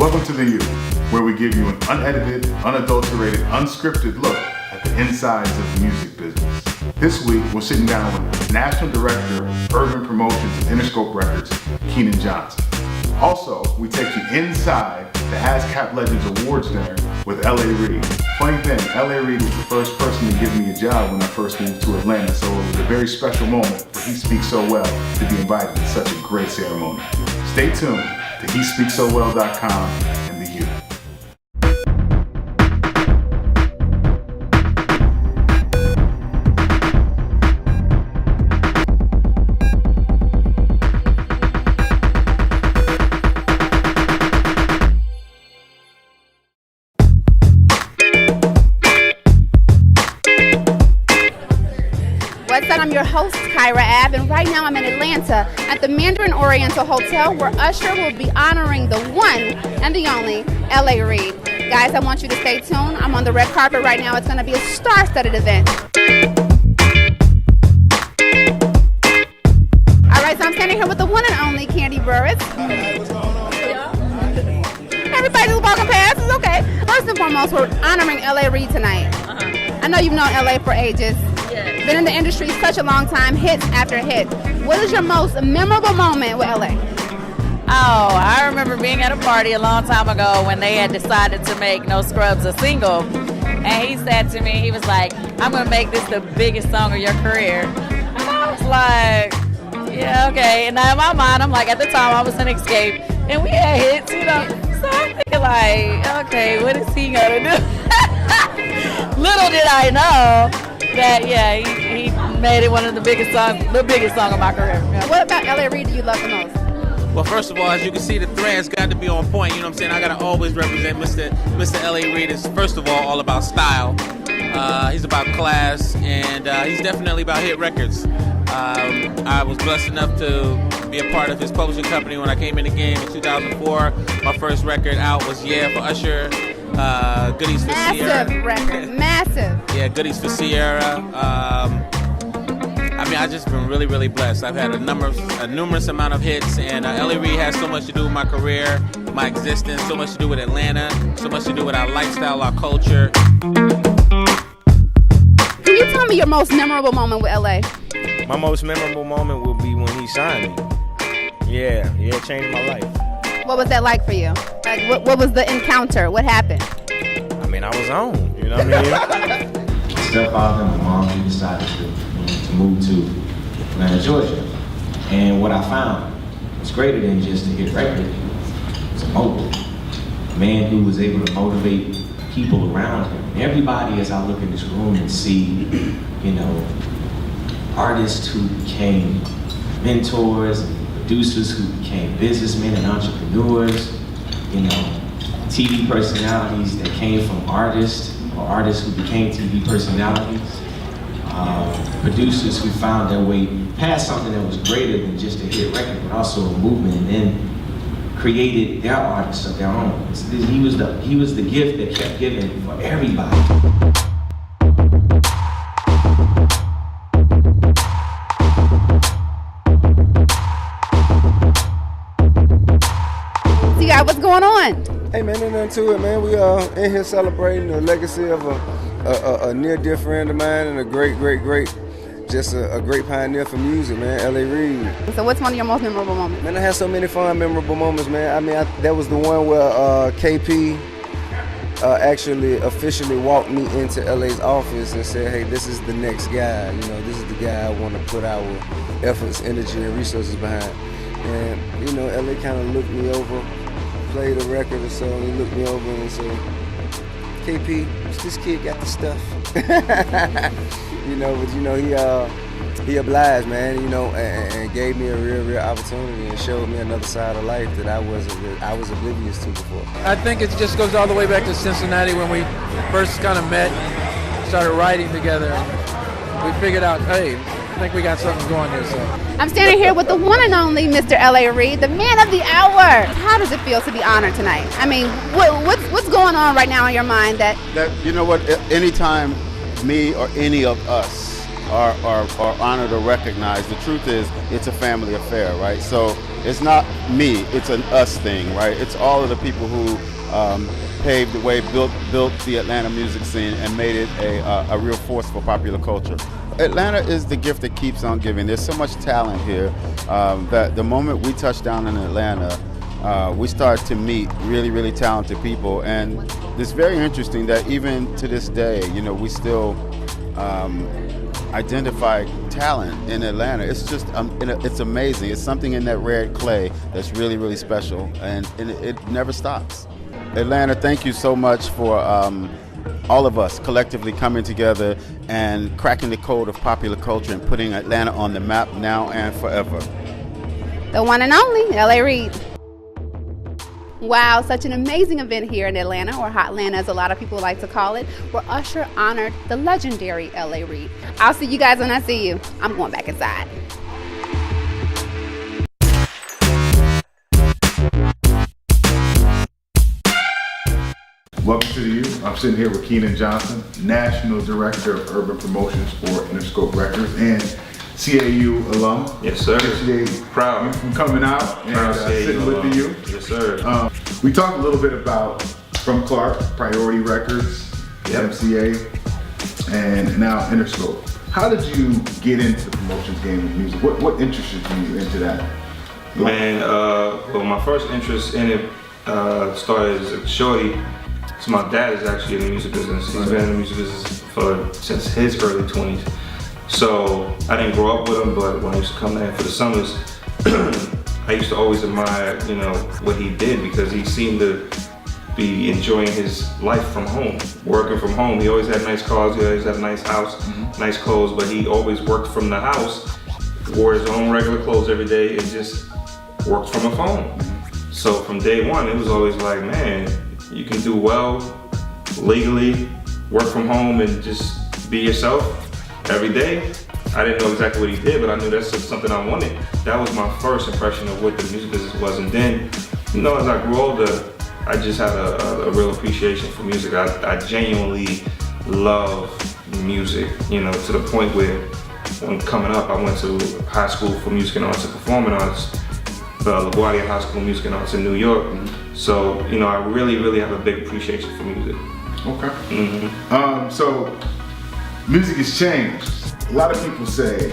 Welcome to The U, where we give you an unedited, unadulterated, unscripted look at the insides of the music business. This week, we're sitting down with National Director of Urban Promotions and Interscope Records, Keenan Johnson. Also, we take you inside the ASCAP Legends Awards dinner with L.A. Reid. Funny thing, L.A. Reid was the first person to give me a job when I first moved to Atlanta, so it was a very special moment for He Speaks So Well to be invited to such a great ceremony. Stay tuned to HeSpeaksSoWell.com and The U. What's up? I'm your host, Kyra Ab, and right now I'm in Atlanta at the Mandarin Oriental Hotel where Usher will be honoring the one and the only L.A. Reid. Guys, I want you to stay tuned. I'm on the red carpet right now. It's going to be a star-studded event. All right, so I'm standing here with the one and only Candy Burris. Everybody's walking past. It's okay. First and foremost, we're honoring L.A. Reid tonight. I know you've known L.A. for ages. Been in the industry such a long time, hits after hit. What is your most memorable moment with LA? Oh, I remember being at a party a long time ago when they had decided to make No Scrubs a single. And he said to me, he was like, I'm going to make this the biggest song of your career. And I was like, yeah, okay. And now in my mind, I'm like, at the time I was in Escape and we had hits, you know. So I'm thinking like, okay, what is he going to do? Little did I know that, yeah, he made it one of the biggest song of my career. Yeah. What about L.A. Reid do you love the most? Well, first of all, as you can see, the thread's got to be on point. You know what I'm saying? I got to always represent Mr. L.A. Reid. Is first of all about style. He's about class, and he's definitely about hit records. I was blessed enough to be a part of his publishing company when I came in the game in 2004. My first record out was Yeah for Usher. Goodies for Sierra. Massive record, massive. Yeah, Goodies for Sierra. I mean, I've just been really, really blessed. I've had a numerous amount of hits, and L.A. Reid has so much to do with my career, my existence, so much to do with Atlanta, so much to do with our lifestyle, our culture. Can you tell me your most memorable moment with L.A.? My most memorable moment will be when he signed me. Yeah, it changed my life. What was that like for you? Like, what was the encounter? What happened? I mean, I was on, you know what I mean? My stepfather and my mom, we decided to move to Atlanta, Georgia. And what I found was greater than just a hit record. It's a mogul. A man who was able to motivate people around him. Everybody, as I look in this room and see, you know, artists who became mentors, and producers who became businessmen and entrepreneurs, you know, TV personalities that came from artists, or artists who became TV personalities, producers who found their way past something that was greater than just a hit record, but also a movement, and then created their artists of their own. He was the gift that kept giving for everybody. What's going on? Hey man, ain't nothing to it, man. We are in here celebrating the legacy of a near-dear friend of mine and a great, just a great pioneer for music, man, L.A. Reid. So what's one of your most memorable moments? Man, I had so many fun, memorable moments, man. I mean, that was the one where KP actually officially walked me into LA's office and said, hey, this is the next guy. You know, this is the guy I want to put our efforts, energy, and resources behind. And, you know, LA kind of looked me over, played a record or so, and he looked me over and said, KP, this kid got the stuff. You know, but you know, he obliged, man, you know, and gave me a real opportunity and showed me another side of life that I was oblivious to before. I think it just goes all the way back to Cincinnati when we first kind of met, started writing together, and we figured out, hey, I think we got something going here. So I'm standing here with the one and only Mr. L.A. Reid, the man of the hour. How does it feel to be honored tonight? I mean, what's going on right now in your mind that you know what? Anytime me or any of us are honored or recognized, the truth is it's a family affair, right? So it's not me, it's an us thing, right? It's all of the people who paved the way, built the Atlanta music scene and made it a real force for popular culture. Atlanta is the gift that keeps on giving. There's so much talent here that the moment we touch down in Atlanta, we start to meet really, really talented people. And it's very interesting that even to this day, you know, we still identify talent in Atlanta. It's just, it's amazing. It's something in that red clay that's really, really special, and it never stops. Atlanta, thank you so much for all of us collectively coming together and cracking the code of popular culture and putting Atlanta on the map now and forever. The one and only L.A. Reid. Wow, such an amazing event here in Atlanta, or Hotlanta as a lot of people like to call it, where Usher honored the legendary L.A. Reid. I'll see you guys when I see you. I'm going back inside. Welcome to the U. I'm sitting here with Keenan Johnson, National Director of Urban Promotions for Interscope Records and CAU alum. Yes, sir. Appreciate Proud. you from coming out and sitting with the U. Yes, sir. We talked a little bit about From Clark, Priority Records, MCA, and now Interscope. How did you get into the promotions game of music? What interested you into that? Man, well, my first interest in it started as a shorty. So my dad is actually in the music business. He's been in the music business since his early 20s. So I didn't grow up with him, but when I used to come there for the summers, I used to always admire, you know, what he did, because he seemed to be enjoying his life from home, working from home. He always had nice cars, he always had a nice house, nice clothes, but he always worked from the house, wore his own regular clothes every day, and just worked from a phone. So from day one, it was always like, man, you can do well legally, work from home, and just be yourself every day. I didn't know exactly what he did, but I knew that's something I wanted. That was my first impression of what the music business was. And then, you know, as I grew older, I just had a real appreciation for music. I genuinely love music, you know, to the point where when coming up, I went to high school for music and arts and performing arts, LaGuardia High School of Music and Arts in New York. So, you know, I really, really have a big appreciation for music. Okay. So, music has changed. A lot of people say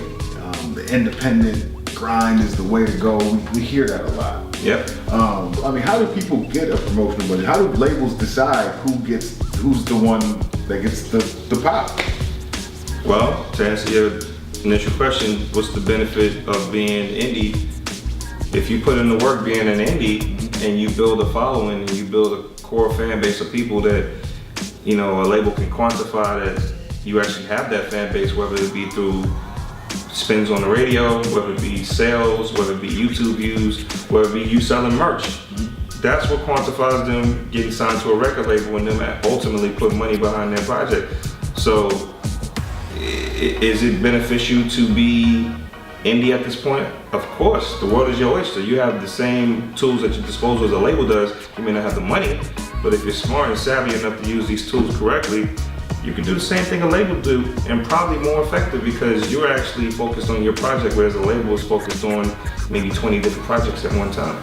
the independent grind is the way to go. We hear that a lot. Yep. I mean, how do people get a promotional budget? How do labels decide who's the one that gets the pop? Well, to answer your initial question, what's the benefit of being indie? If you put in the work being an indie and you build a following and you build a core fan base of people that, you know, a label can quantify that you actually have that fan base, whether it be through spins on the radio, whether it be sales, whether it be YouTube views, whether it be you selling merch. That's what quantifies them getting signed to a record label and them ultimately put money behind their project. So is it beneficial to be indie at this point? Of course, the world is your oyster. You have the same tools at your disposal as a label does. You may not have the money, but if you're smart and savvy enough to use these tools correctly, you can do the same thing a label do, and probably more effective, because you're actually focused on your project, whereas a label is focused on maybe 20 different projects at one time.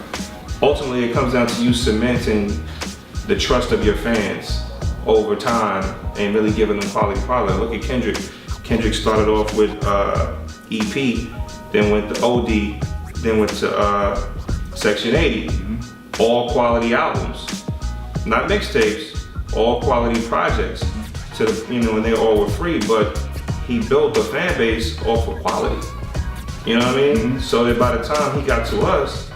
Ultimately, it comes down to you cementing the trust of your fans over time and really giving them quality product. Look at Kendrick. Kendrick started off with EP, then went to OD, then went to Section 80. All quality albums, not mixtapes, all quality projects. To the, you know, and they all were free, but he built a fan base off of quality. You know what I mean? So that by the time he got to us,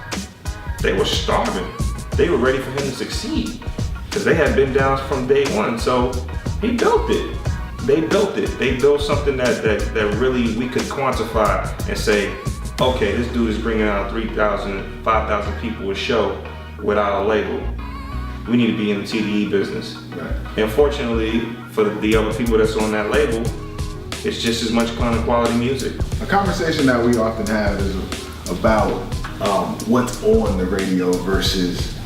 they were starving. They were ready for him to succeed, because they had been down from day one. So he built it. They built it. They built something that really we could quantify and say, okay, this dude is bringing out 3,000, 5,000 people a show without a label. We need to be in the TDE business. Right. And fortunately, for the other people that's on that label, it's just as much kind of quality music. A conversation that we often have is about what's on the radio versus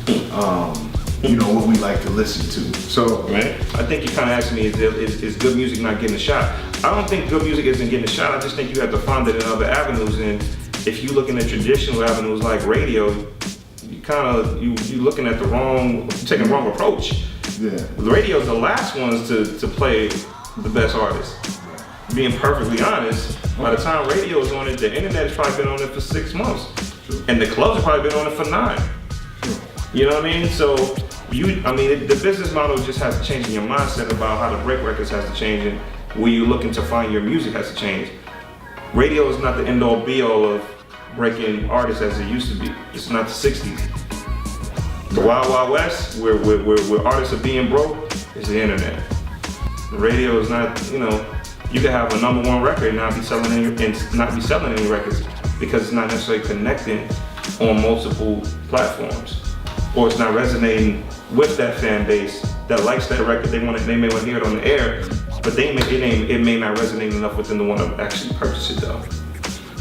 you know, what we like to listen to. So, right. I think you kind of asked me, is good music not getting a shot? I don't think good music isn't getting a shot. I just think you have to find it in other avenues. And if you looking at traditional avenues like radio, you looking at taking the wrong approach. Yeah. The radio's the last ones to play the best artists. Being perfectly honest, by the time radio is on it, the internet has probably been on it for 6 months. And the clubs have probably been on it for 9. You know what I mean? So the business model just has to change in your mindset about how to break records has to change, and where you're looking to find your music has to change. Radio is not the end all be all of breaking artists as it used to be. It's not the 60s. The Wild Wild West, where artists are being broke, is the internet. The radio is not, you can have a #1 record and not be selling any records because it's not necessarily connecting on multiple platforms, or it's not resonating with that fan base that likes that record. They may want to hear it on the air, but it may not resonate enough with them to want to actually purchase it though.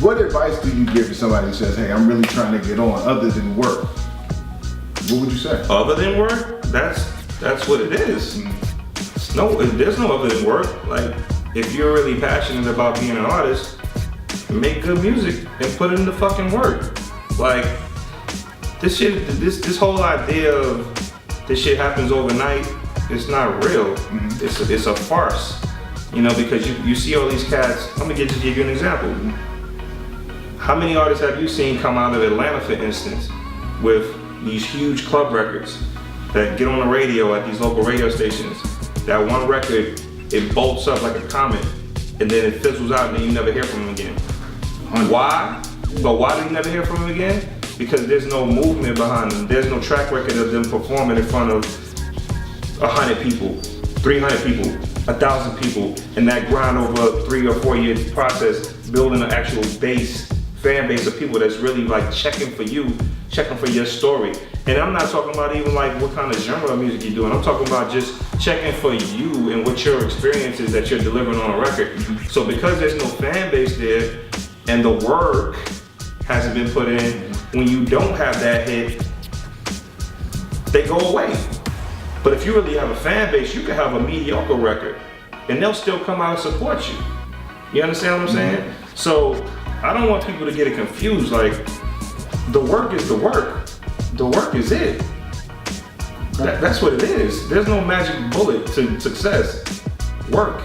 What advice do you give to somebody who says, hey, I'm really trying to get on other than work? What would you say? Other than work? That's what it is. There's no other than work. Like, if you're really passionate about being an artist, make good music and put in the fucking work. Like, this whole idea of this shit happens overnight, it's not real. It's a farce. Because you see all these cats. Let me just give you an example. How many artists have you seen come out of Atlanta, for instance, with these huge club records that get on the radio at these local radio stations? That one record, it bolts up like a comet, and then it fizzles out, and then you never hear from them again. Why? But why do you never hear from them again? Because there's no movement behind them. There's no track record of them performing in front of 100 people, 300 people, 1,000 people, and that grind over a 3 or 4 year process, building an actual fan base of people that's really like checking for you, checking for your story. And I'm not talking about even like what kind of genre of music you're doing. I'm talking about just checking for you and what your experience is that you're delivering on a record. So because there's no fan base there and the work hasn't been put in, when you don't have that hit, they go away. But if you really have a fan base, you can have a mediocre record and they'll still come out and support you. You understand what I'm saying? So I don't want people to get it confused. Like, the work is the work. The work is it. That's what it is. There's no magic bullet to success. Work.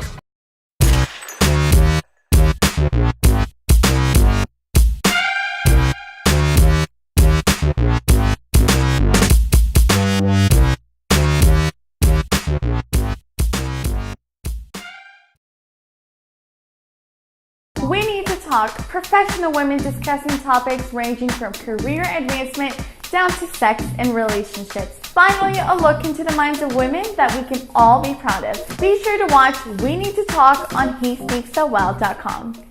We Need to Talk, professional women discussing topics ranging from career advancement down to sex and relationships. Finally, a look into the minds of women that we can all be proud of. Be sure to watch We Need to Talk on HeSpeaksSoWell.com.